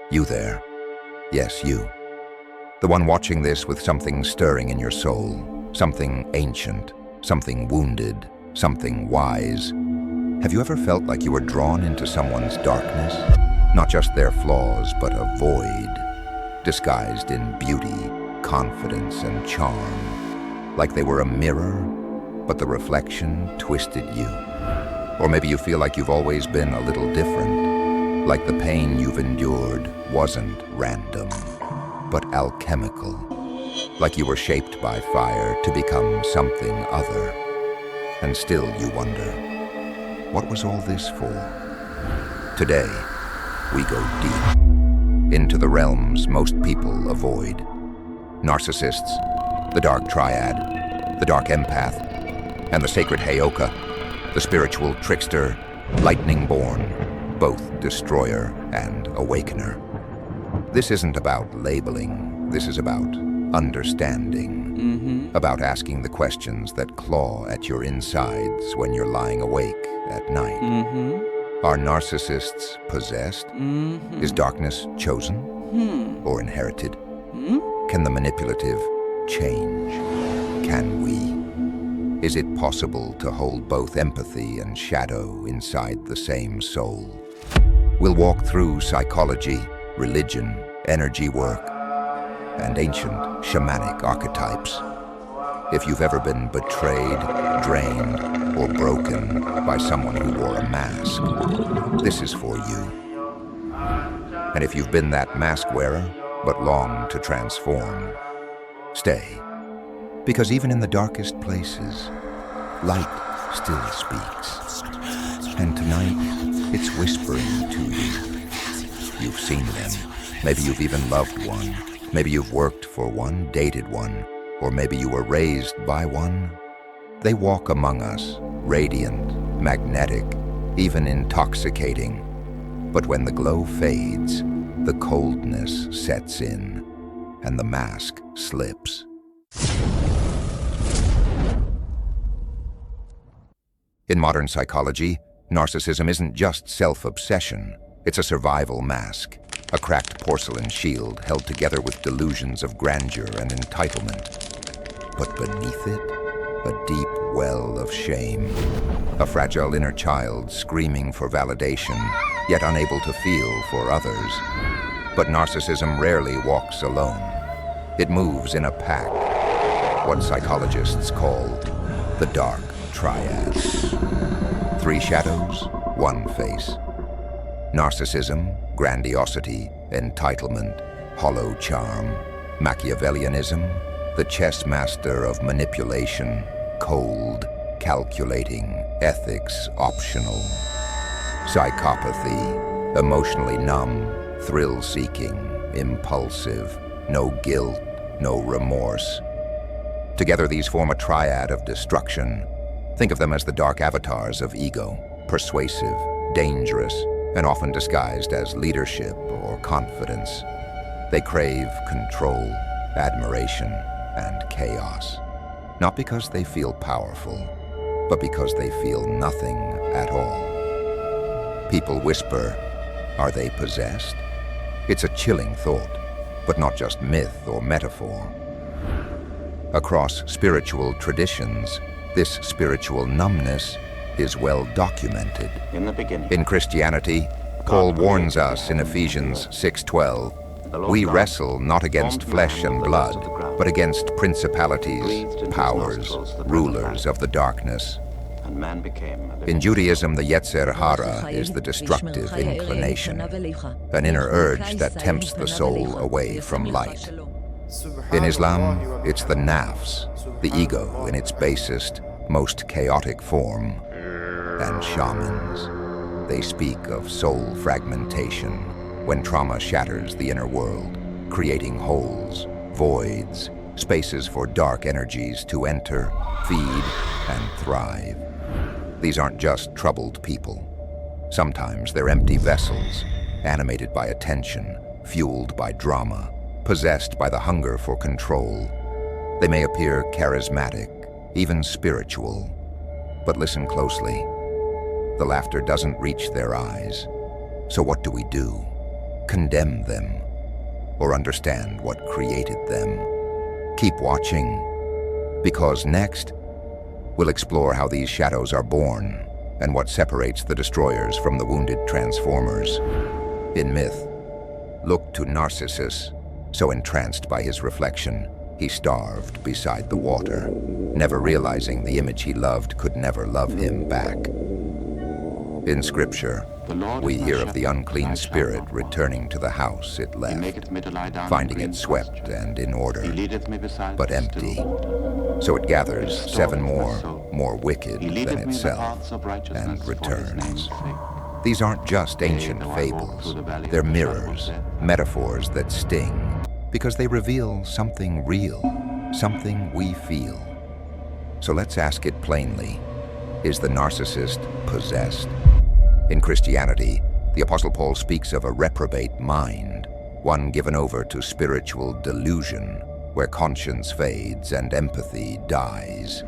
You there. Yes, you. The one watching this with something stirring in your soul, something ancient, something wounded, something wise. Have you ever felt like you were drawn into someone's darkness? Not just their flaws, but a void, disguised in beauty, confidence, and charm. Like they were a mirror, but the reflection twisted you. Or maybe you feel like you've always been a little different, like the pain you've endured wasn't random, but alchemical, like you were shaped by fire to become something other. And still you wonder, what was all this for? Today, we go deep into the realms most people avoid. Narcissists, the dark Triad, the dark Empath, and the sacred Heyoka, the spiritual trickster, lightning-born, both destroyer and awakener. This isn't about labeling, this is about understanding, about asking the questions that claw at your insides when you're lying awake at night. Are narcissists possessed? Is darkness chosen or inherited? Can the manipulative change? Can we? Is it possible to hold both empathy and shadow inside the same soul? We'll walk through psychology, religion, energy work, and ancient shamanic archetypes. If you've ever been betrayed, drained, or broken by someone who wore a mask, this is for you. And if you've been that mask wearer, but long to transform, stay. Because even in the darkest places, light still speaks. And tonight, it's whispering to you. You've seen them. Maybe you've even loved one. Maybe you've worked for one, dated one, or maybe you were raised by one. They walk among us, radiant, magnetic, even intoxicating. But when the glow fades, the coldness sets in, and the mask slips. In modern psychology, narcissism isn't just self-obsession. It's a survival mask, a cracked porcelain shield held together with delusions of grandeur and entitlement. But beneath it, a deep well of shame, a fragile inner child screaming for validation, yet unable to feel for others. But narcissism rarely walks alone. It moves in a pack, what psychologists call the dark Triad. 3 shadows, 1 face. Narcissism, grandiosity, entitlement, hollow charm. Machiavellianism, the chess master of manipulation, cold, calculating, ethics optional. Psychopathy, emotionally numb, thrill-seeking, impulsive, no guilt, no remorse. Together these form a triad of destruction. Think of them as the dark avatars of ego, persuasive, dangerous, and often disguised as leadership or confidence. They crave control, admiration, and chaos. Not because they feel powerful, but because they feel nothing at all. People whisper, are they possessed? It's a chilling thought, but not just myth or metaphor. Across spiritual traditions, this spiritual numbness is well documented. In the beginning, in Christianity, Paul warns us in Ephesians 6:12, we wrestle not against flesh and blood, but against principalities, powers, rulers of the darkness. In Judaism, the Yetzer Hara is the destructive inclination, an inner urge that tempts the soul away from light. In Islam, it's the nafs, the ego in its basest, most chaotic form. And shamans, they speak of soul fragmentation, when trauma shatters the inner world, creating holes, voids, spaces for dark energies to enter, feed, and thrive. These aren't just troubled people. Sometimes they're empty vessels, animated by attention, fueled by drama, possessed by the hunger for control. They may appear charismatic, even spiritual, but listen closely. The laughter doesn't reach their eyes. So what do we do? condemn them, or understand what created them. Keep watching, because next, we'll explore how these shadows are born and what separates the destroyers from the wounded transformers. In myth, look to Narcissus, so entranced by his reflection, he starved beside the water, never realizing the image he loved could never love him back. In scripture, we hear of the unclean spirit returning to the house it left, finding it swept and in order, but empty. So it gathers 7 more wicked than itself, and returns. These aren't just ancient fables. They're mirrors, metaphors that sting, because they reveal something real, something we feel. So let's ask it plainly. Is the narcissist possessed? In Christianity, the Apostle Paul speaks of a reprobate mind, one given over to spiritual delusion, where conscience fades and empathy dies.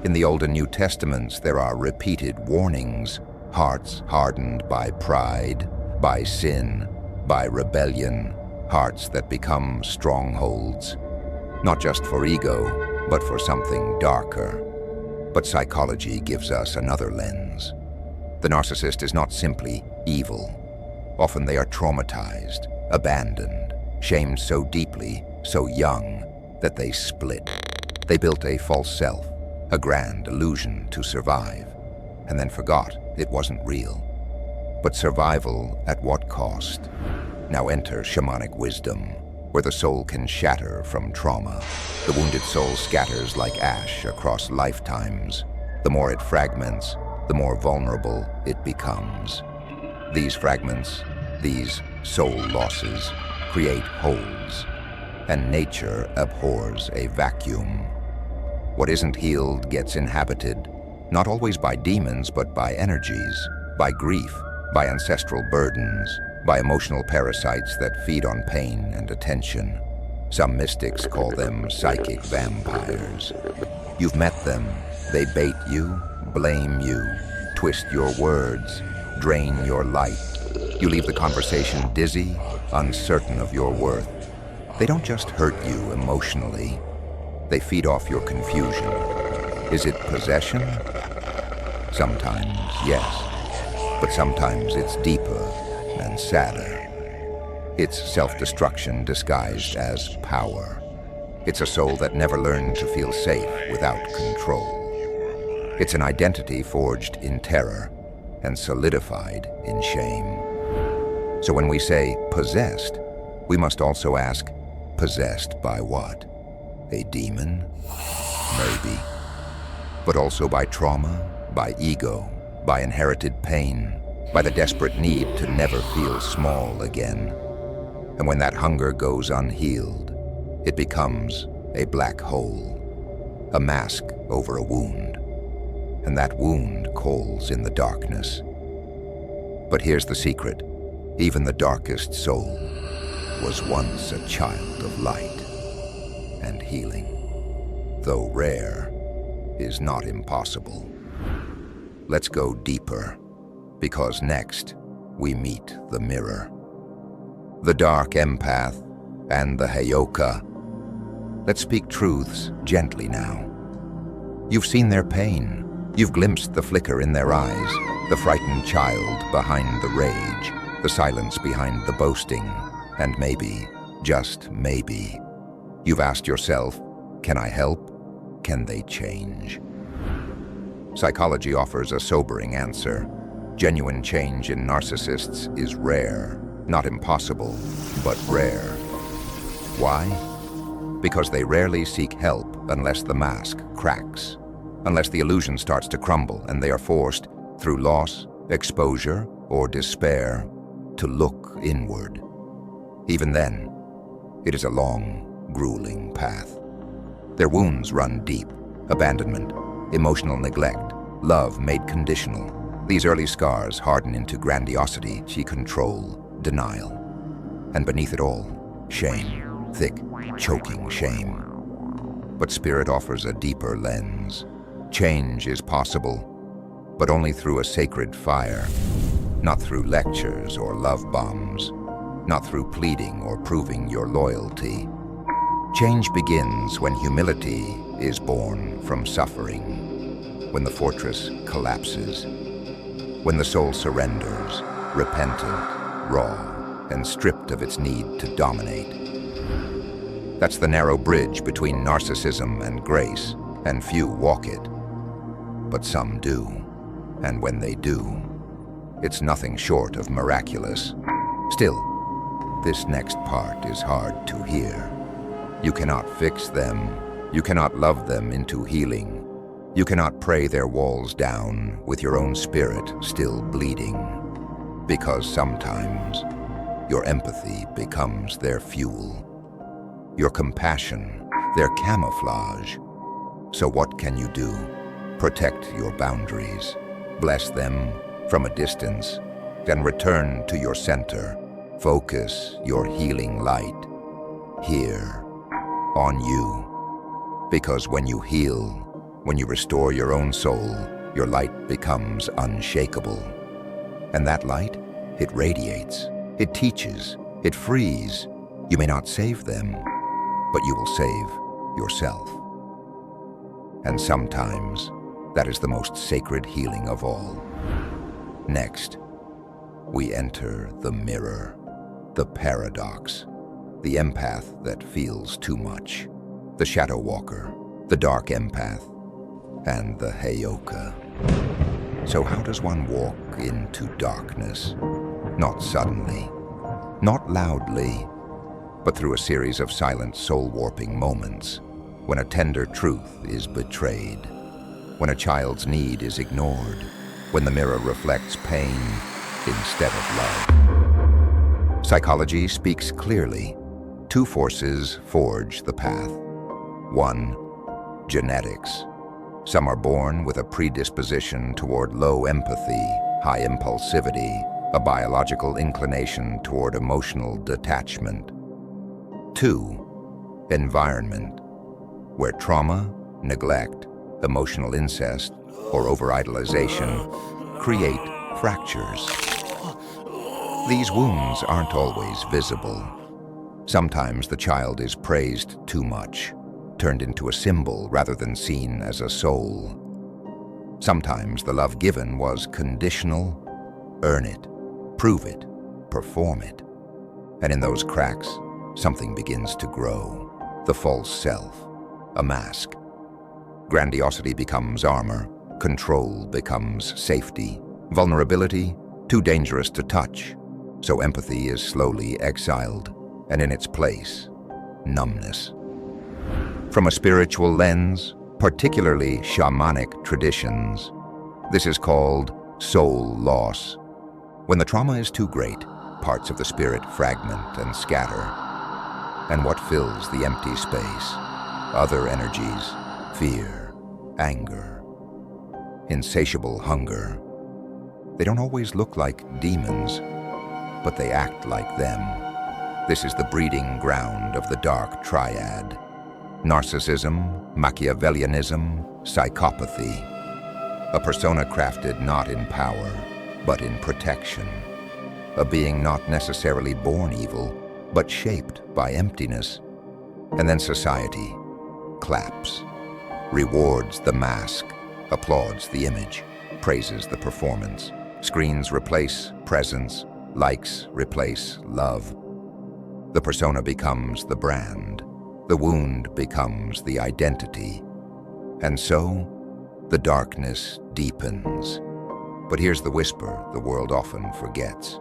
In the Old and New Testaments, there are repeated warnings, hearts hardened by pride, by sin, by rebellion, hearts that become strongholds, not just for ego, but for something darker. But psychology gives us another lens. The narcissist is not simply evil. Often they are traumatized, abandoned, shamed so deeply, so young, that they split. They built a false self, a grand illusion to survive, and then forgot it wasn't real. But survival at what cost? Now enter shamanic wisdom, where the soul can shatter from trauma. The wounded soul scatters like ash across lifetimes. The more it fragments, the more vulnerable it becomes. These fragments, these soul losses, create holes, and nature abhors a vacuum. What isn't healed gets inhabited, not always by demons, but by energies, by grief, by ancestral burdens, by emotional parasites that feed on pain and attention. Some mystics call them psychic vampires. You've met them. They bait you, blame you, twist your words, drain your light. You leave the conversation dizzy, uncertain of your worth. They don't just hurt you emotionally. They feed off your confusion. Is it possession? Sometimes, yes. But sometimes it's deeper and sadder. It's self-destruction disguised as power. It's a soul that never learned to feel safe without control. It's an identity forged in terror and solidified in shame. So when we say possessed, we must also ask, possessed by what? A demon? Maybe. But also by trauma, by ego, by inherited pain, by the desperate need to never feel small again. And when that hunger goes unhealed, it becomes a black hole, a mask over a wound. And that wound calls in the darkness. But here's the secret. Even the darkest soul was once a child of light and healing. Though rare, is not impossible. Let's go deeper, because next we meet the mirror. The dark empath and the Heyoka. Let's speak truths gently now. You've seen their pain. You've glimpsed the flicker in their eyes, the frightened child behind the rage, the silence behind the boasting, and maybe, just maybe, you've asked yourself, can I help? Can they change? Psychology offers a sobering answer. Genuine change in narcissists is rare, not impossible, but rare. Why? Because they rarely seek help unless the mask cracks, unless the illusion starts to crumble and they are forced, through loss, exposure, or despair, to look inward. Even then, it is a long, grueling path. Their wounds run deep: abandonment, emotional neglect, love made conditional. These early scars harden into grandiosity, control, denial. And beneath it all, shame, thick, choking shame. But Spirit offers a deeper lens. Change is possible, but only through a sacred fire, not through lectures or love bombs, not through pleading or proving your loyalty. Change begins when humility is born from suffering, when the fortress collapses, when the soul surrenders, repentant, raw, and stripped of its need to dominate. That's the narrow bridge between narcissism and grace, and few walk it. But some do, and when they do, it's nothing short of miraculous. Still, this next part is hard to hear. You cannot fix them. You cannot love them into healing. You cannot pray their walls down with your own spirit still bleeding. Because sometimes your empathy becomes their fuel, your compassion, their camouflage. So what can you do? Protect your boundaries, bless them from a distance, then return to your center. Focus your healing light here, on you. Because when you heal, when you restore your own soul, your light becomes unshakable. And that light, it radiates, it teaches, it frees. You may not save them, but you will save yourself. And sometimes, that is the most sacred healing of all. Next, we enter the mirror, the paradox, the empath that feels too much, the shadow walker, the dark empath, and the Heyoka. So how does one walk into darkness? Not suddenly, not loudly, but through a series of silent soul-warping moments, when a tender truth is betrayed, when a child's need is ignored, when the mirror reflects pain instead of love. Psychology speaks clearly. Two forces forge the path. One, genetics. Some are born with a predisposition toward low empathy, high impulsivity, a biological inclination toward emotional detachment. Two, environment, where trauma, neglect, emotional incest, or over-idolization create fractures. These wounds aren't always visible. Sometimes the child is praised too much, turned into a symbol rather than seen as a soul. Sometimes the love given was conditional. Earn it, prove it, perform it. And in those cracks, something begins to grow. The false self, a mask. Grandiosity becomes armor. Control becomes safety. Vulnerability, too dangerous to touch. So empathy is slowly exiled, and in its place, numbness. From a spiritual lens, particularly shamanic traditions, this is called soul loss. When the trauma is too great, parts of the spirit fragment and scatter. And what fills the empty space? Other energies, fear, anger, insatiable hunger. They don't always look like demons, but they act like them. This is the breeding ground of the dark triad. Narcissism, Machiavellianism, psychopathy. A persona crafted not in power, but in protection. A being not necessarily born evil, but shaped by emptiness. And then society claps, rewards the mask, applauds the image, praises the performance. Screens replace presence, likes replace love. The persona becomes the brand. The wound becomes the identity. And so, the darkness deepens. But here's the whisper the world often forgets.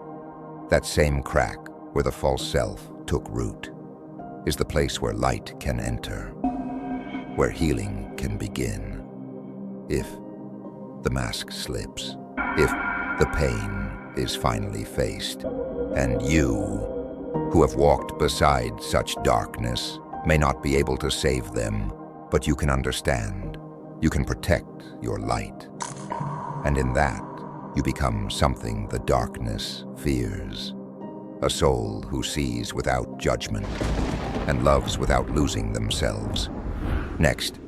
That same crack where the false self took root is the place where light can enter, where healing can begin. If the mask slips, if the pain is finally faced, and you, who have walked beside such darkness, may not be able to save them, but you can understand, you can protect your light. And in that, you become something the darkness fears. A soul who sees without judgment and loves without losing themselves. Next,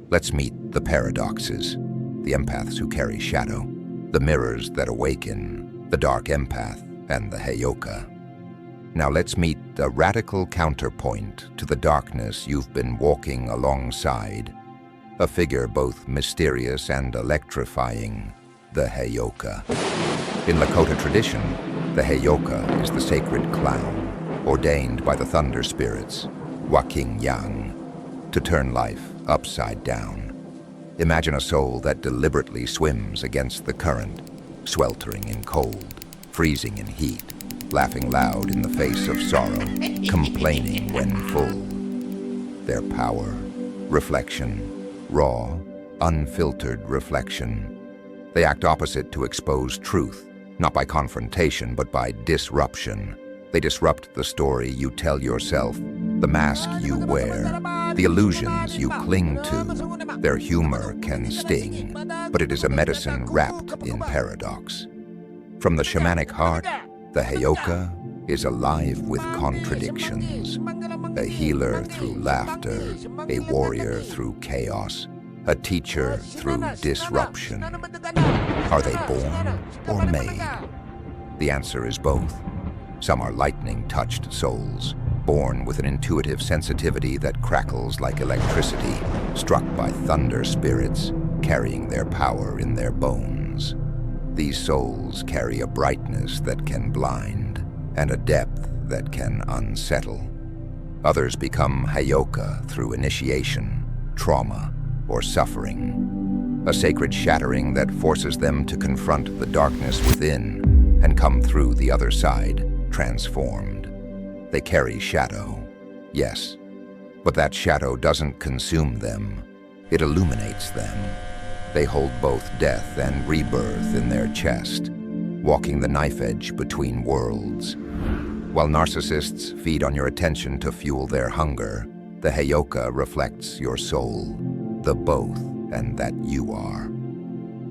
let's meet the paradoxes, the empaths who carry shadow, the mirrors that awaken, the dark empath, and the Heyoka. Now let's meet a radical counterpoint to the darkness you've been walking alongside. A figure both mysterious and electrifying, the Heyoka. In Lakota tradition, the Heyoka is the sacred clown, ordained by the thunder spirits, Waking Yang, to turn life upside down. Imagine a soul that deliberately swims against the current, sweltering in cold, freezing in heat, laughing loud in the face of sorrow, complaining when full. Their power, reflection, raw, unfiltered reflection. They act opposite to expose truth, not by confrontation, but by disruption. They disrupt the story you tell yourself, the mask you wear, the illusions you cling to. Their humor can sting, but it is a medicine wrapped in paradox. From the shamanic heart, the Heyoka is alive with contradictions. A healer through laughter, a warrior through chaos, a teacher through disruption. Are they born or made? The answer is both. Some are lightning-touched souls, born with an intuitive sensitivity that crackles like electricity, struck by thunder spirits, carrying their power in their bones. These souls carry a brightness that can blind, and a depth that can unsettle. Others become Heyoka through initiation, trauma, or suffering. A sacred shattering that forces them to confront the darkness within and come through the other side, transformed. They carry shadow, yes, but that shadow doesn't consume them. It illuminates them. They hold both death and rebirth in their chest, walking the knife edge between worlds. While narcissists feed on your attention to fuel their hunger, the Heyoka reflects your soul, the both and that you are.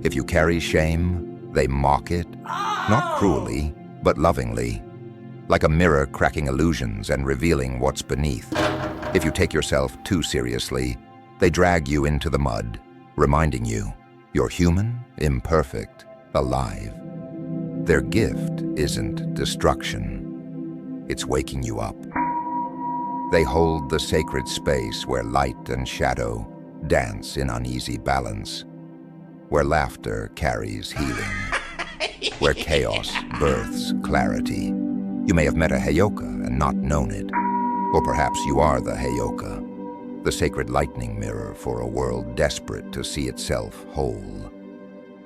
If you carry shame, they mock it, not cruelly, but lovingly, like a mirror cracking illusions and revealing what's beneath. If you take yourself too seriously, they drag you into the mud, reminding you you're human, imperfect, alive. Their gift isn't destruction. It's waking you up. They hold the sacred space where light and shadow dance in uneasy balance, where laughter carries healing, where chaos births clarity. You may have met a Heyoka and not known it, or perhaps you are the Heyoka, the sacred lightning mirror for a world desperate to see itself whole.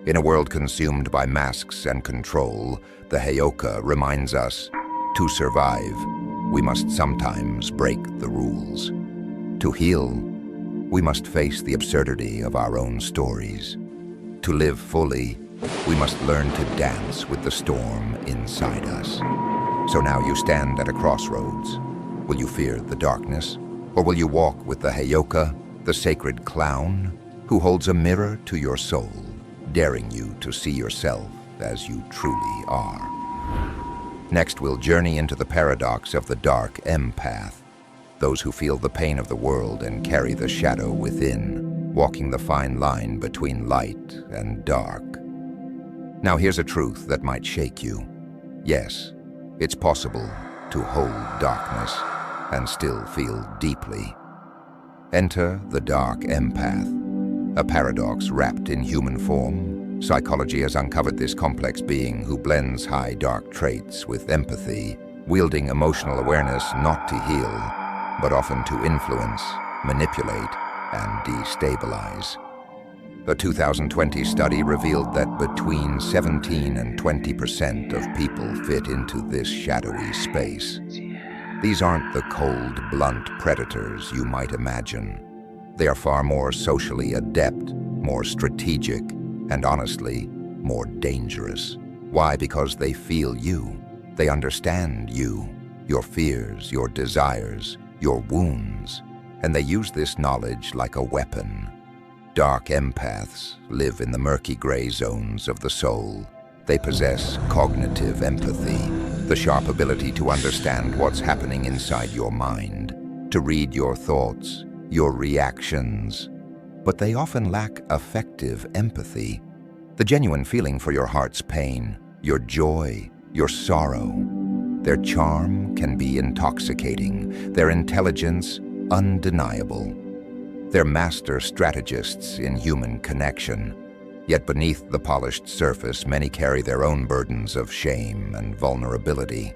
In a world consumed by masks and control, the Heyoka reminds us, to survive, we must sometimes break the rules. To heal, we must face the absurdity of our own stories. To live fully, we must learn to dance with the storm inside us. So now you stand at a crossroads. Will you fear the darkness? Or will you walk with the Heyoka, the sacred clown, who holds a mirror to your soul, daring you to see yourself as you truly are? Next, we'll journey into the paradox of the dark empath, those who feel the pain of the world and carry the shadow within, walking the fine line between light and dark. Now here's a truth that might shake you. Yes, it's possible to hold darkness and still feel deeply. Enter the dark empath, a paradox wrapped in human form. Psychology has uncovered this complex being who blends high dark traits with empathy, wielding emotional awareness not to heal, but often to influence, manipulate, and destabilize. A 2020 study revealed that between 17 and 20% of people fit into this shadowy space. These aren't the cold, blunt predators you might imagine. They are far more socially adept, more strategic, and honestly, more dangerous. Why? Because they feel you. They understand you, your fears, your desires, your wounds, and they use this knowledge like a weapon. Dark empaths live in the murky gray zones of the soul. They possess cognitive empathy, the sharp ability to understand what's happening inside your mind, to read your thoughts, your reactions. But they often lack effective empathy, the genuine feeling for your heart's pain, your joy, your sorrow. Their charm can be intoxicating, their intelligence undeniable. They're master strategists in human connection, yet beneath the polished surface, many carry their own burdens of shame and vulnerability.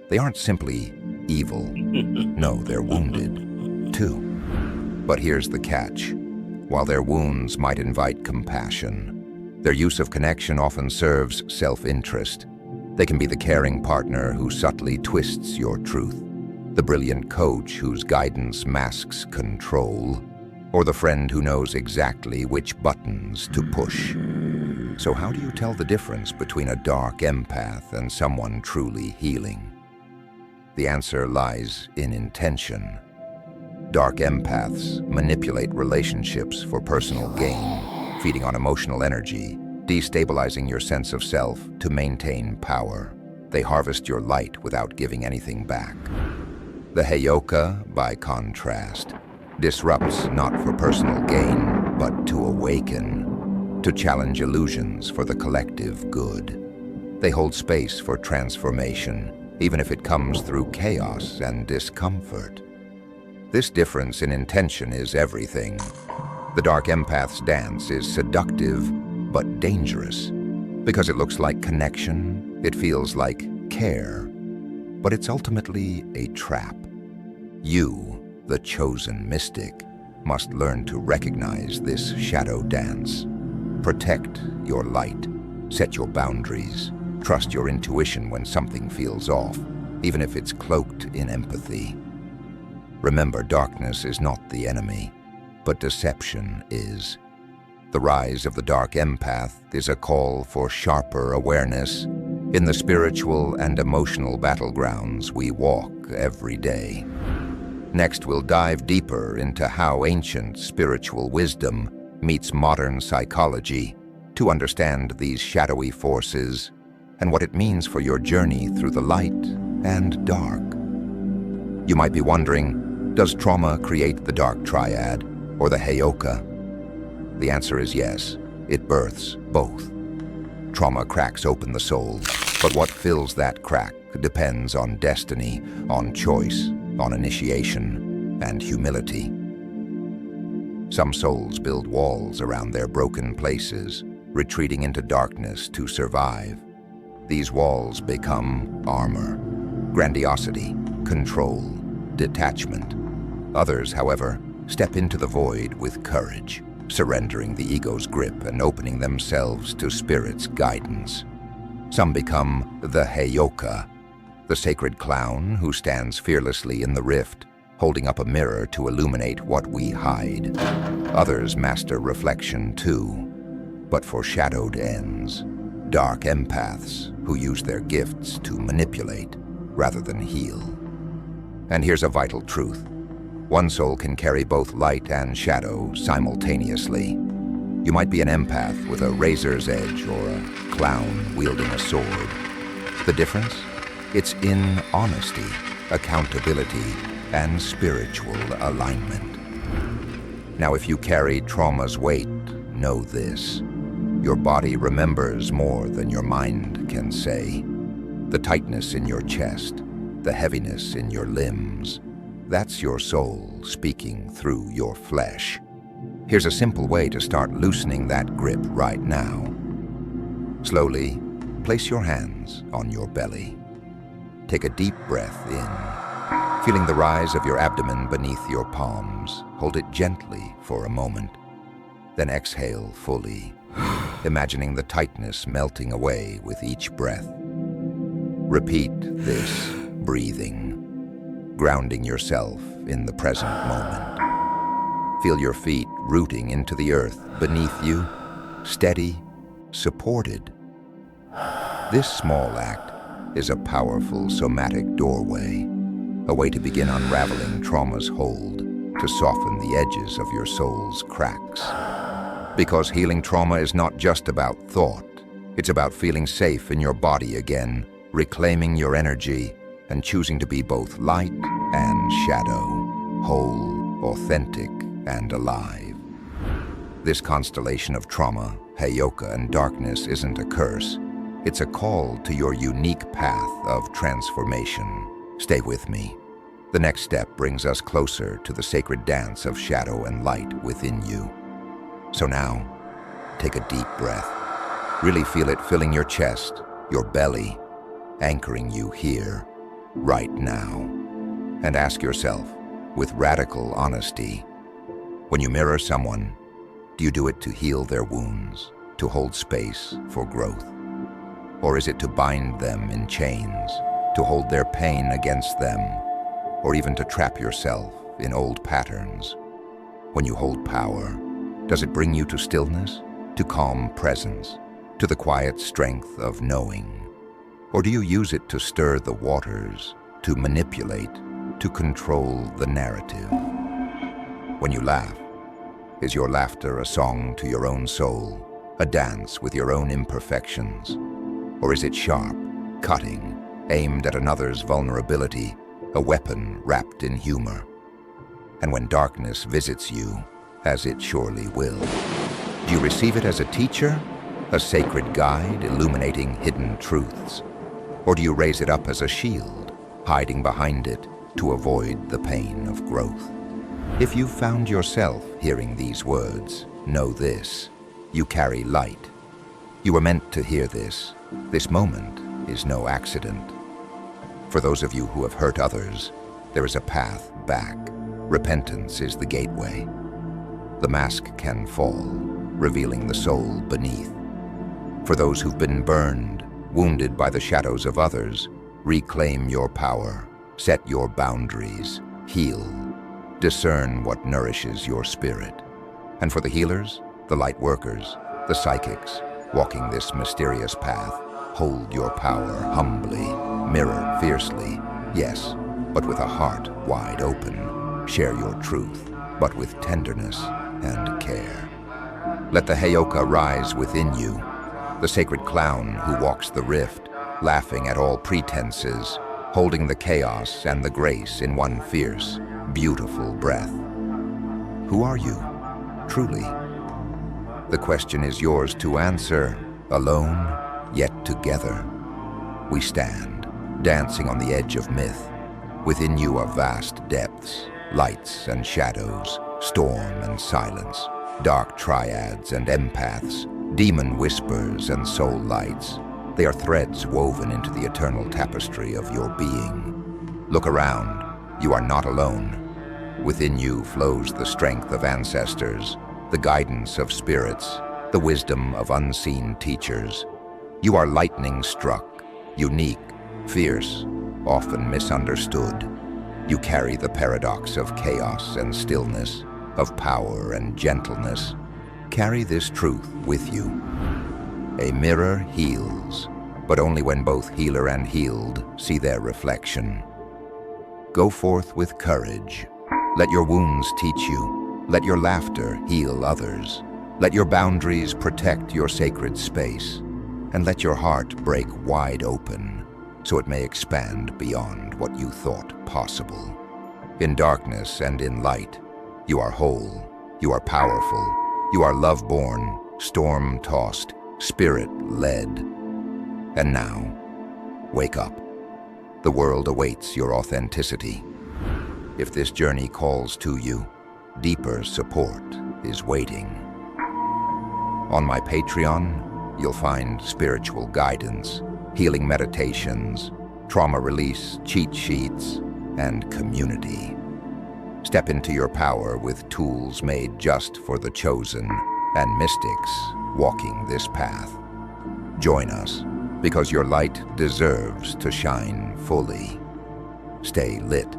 They aren't simply evil. No, they're wounded, too. But here's the catch. While their wounds might invite compassion, their use of connection often serves self-interest. They can be the caring partner who subtly twists your truth, the brilliant coach whose guidance masks control, or the friend who knows exactly which buttons to push. So how do you tell the difference between a dark empath and someone truly healing? The answer lies in intention. Dark empaths manipulate relationships for personal gain, feeding on emotional energy, destabilizing your sense of self to maintain power. They harvest your light without giving anything back. The Heyoka, by contrast, disrupts not for personal gain, but to awaken, to challenge illusions for the collective good. They hold space for transformation, even if it comes through chaos and discomfort. This difference in intention is everything. The dark empath's dance is seductive, but dangerous. Because it looks like connection, it feels like care, but it's ultimately a trap. You, the chosen mystic, must learn to recognize this shadow dance. Protect your light, set your boundaries, trust your intuition when something feels off, even if it's cloaked in empathy. Remember, darkness is not the enemy, but deception is. The rise of the dark empath is a call for sharper awareness in the spiritual and emotional battlegrounds we walk every day. Next, we'll dive deeper into how ancient spiritual wisdom meets modern psychology to understand these shadowy forces and what it means for your journey through the light and dark. You might be wondering, does trauma create the dark triad or the Heyoka? The answer is yes, it births both. Trauma cracks open the soul, but what fills that crack depends on destiny, on choice, on initiation, and humility. Some souls build walls around their broken places, retreating into darkness to survive. These walls become armor, grandiosity, control, detachment. Others, however, step into the void with courage, surrendering the ego's grip and opening themselves to spirit's guidance. Some become the Heyoka, the sacred clown who stands fearlessly in the rift, holding up a mirror to illuminate what we hide. Others master reflection too, but for shadowed ends. Dark empaths who use their gifts to manipulate rather than heal. And here's a vital truth. One soul can carry both light and shadow simultaneously. You might be an empath with a razor's edge or a clown wielding a sword. The difference? It's in honesty, accountability, and spiritual alignment. Now, if you carry trauma's weight, know this. Your body remembers more than your mind can say. The tightness in your chest, the heaviness in your limbs, that's your soul speaking through your flesh. Here's a simple way to start loosening that grip right now. Slowly, place your hands on your belly. Take a deep breath in, feeling the rise of your abdomen beneath your palms. Hold it gently for a moment. Then exhale fully, imagining the tightness melting away with each breath. Repeat this breathing, grounding yourself in the present moment. Feel your feet rooting into the earth beneath you, steady, supported. This small act is a powerful somatic doorway, a way to begin unraveling trauma's hold, to soften the edges of your soul's cracks. Because healing trauma is not just about thought, it's about feeling safe in your body again, reclaiming your energy, and choosing to be both light and shadow, whole, authentic, and alive. This constellation of trauma, Heyoka, and darkness isn't a curse. It's a call to your unique path of transformation. Stay with me. The next step brings us closer to the sacred dance of shadow and light within you. So now, take a deep breath. Really feel it filling your chest, your belly, anchoring you here, right now. And ask yourself, with radical honesty, when you mirror someone, do you do it to heal their wounds, to hold space for growth? Or is it to bind them in chains, to hold their pain against them, or even to trap yourself in old patterns? When you hold power, does it bring you to stillness, to calm presence, to the quiet strength of knowing? Or do you use it to stir the waters, to manipulate, to control the narrative? When you laugh, is your laughter a song to your own soul, a dance with your own imperfections? Or is it sharp, cutting, aimed at another's vulnerability, a weapon wrapped in humor? And when darkness visits you, as it surely will, do you receive it as a teacher, a sacred guide illuminating hidden truths? Or do you raise it up as a shield, hiding behind it to avoid the pain of growth? If you've found yourself hearing these words, know this: you carry light. You were meant to hear this. This moment is no accident. For those of you who have hurt others, there is a path back. Repentance is the gateway. The mask can fall, revealing the soul beneath. For those who've been burned, wounded by the shadows of others, reclaim your power, set your boundaries, heal, discern what nourishes your spirit. And for the healers, the light workers, the psychics, walking this mysterious path, hold your power humbly, mirror fiercely, yes, but with a heart wide open. Share your truth, but with tenderness and care. Let the Heyoka rise within you, the sacred clown who walks the rift, laughing at all pretenses, holding the chaos and the grace in one fierce, beautiful breath. Who are you, truly? The question is yours to answer, alone, yet together. We stand, dancing on the edge of myth. Within you are vast depths, lights and shadows, storm and silence, dark triads and empaths, demon whispers and soul lights. They are threads woven into the eternal tapestry of your being. Look around, you are not alone. Within you flows the strength of ancestors, the guidance of spirits, the wisdom of unseen teachers. You are lightning struck, unique, fierce, often misunderstood. You carry the paradox of chaos and stillness, of power and gentleness. Carry this truth with you. A mirror heals, but only when both healer and healed see their reflection. Go forth with courage. Let your wounds teach you. Let your laughter heal others. Let your boundaries protect your sacred space. And let your heart break wide open, so it may expand beyond what you thought possible. In darkness and in light, you are whole, you are powerful, you are love-born, storm-tossed, spirit-led. And now, wake up. The world awaits your authenticity. If this journey calls to you, deeper support is waiting. On my Patreon, you'll find spiritual guidance, healing meditations, trauma release cheat sheets, and community. Step into your power with tools made just for the chosen and mystics walking this path. Join us, because your light deserves to shine fully. Stay lit